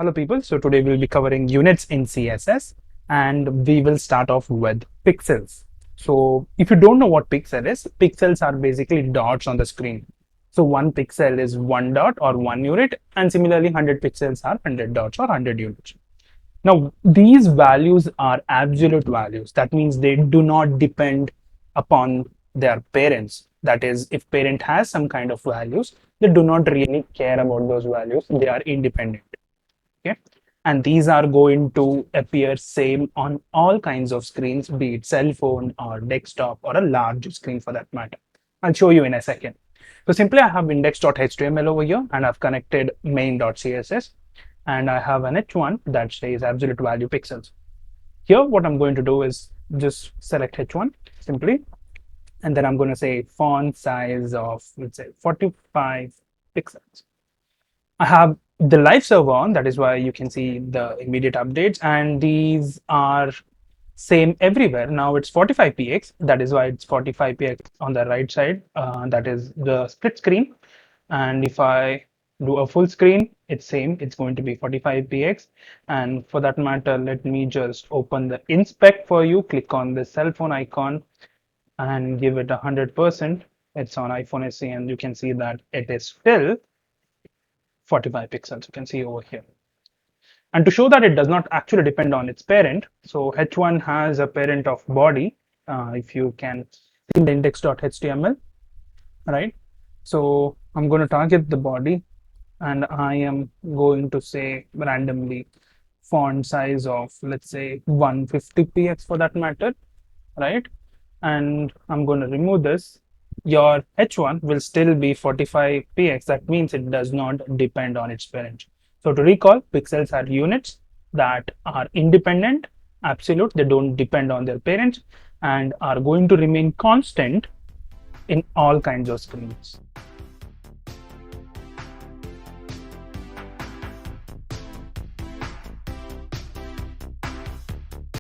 Hello people, so today we'll be covering units in CSS and we will start off with pixels. So if you don't know what pixel is, pixels are basically dots on the screen. So one pixel is one dot or one unit, and similarly 100 pixels are 100 dots or 100 units. Now these values are absolute values. That means they do not depend upon their parents. That is, if parent has some kind of values, they do not really care about those values. They are independent. Okay, and these are going to appear same on all kinds of screens, be it cell phone or desktop or a large screen for that matter. I'll show you in a second. So simply I have index.html over here and I've connected main.css and I have an h1 that says absolute value pixels. Here what I'm going to do is just select h1 simply, and then I'm going to say font size of, let's say, 45 pixels. I have the live server on, that is why you can see the immediate updates, and these are same everywhere. Now it's 45px, that is why it's 45px on the right side, that is the split screen. And if I do a full screen, it's same, it's going to be 45px. And for that matter, let me just open the inspect for you, click on the cell phone icon and give it 100%. It's on iPhone SE and you can see that it is still 45 pixels, you can see over here. And to show that it does not actually depend on its parent, so h1 has a parent of body. If you can see the index.html, right? So I'm going to target the body and I am going to say randomly font size of, let's say, 150px for that matter, right? And I'm going to remove this. Your h1 will still be 45px. That means it does not depend on its parent. So to recall, pixels are units that are independent, absolute, they don't depend on their parents, and are going to remain constant in all kinds of screens.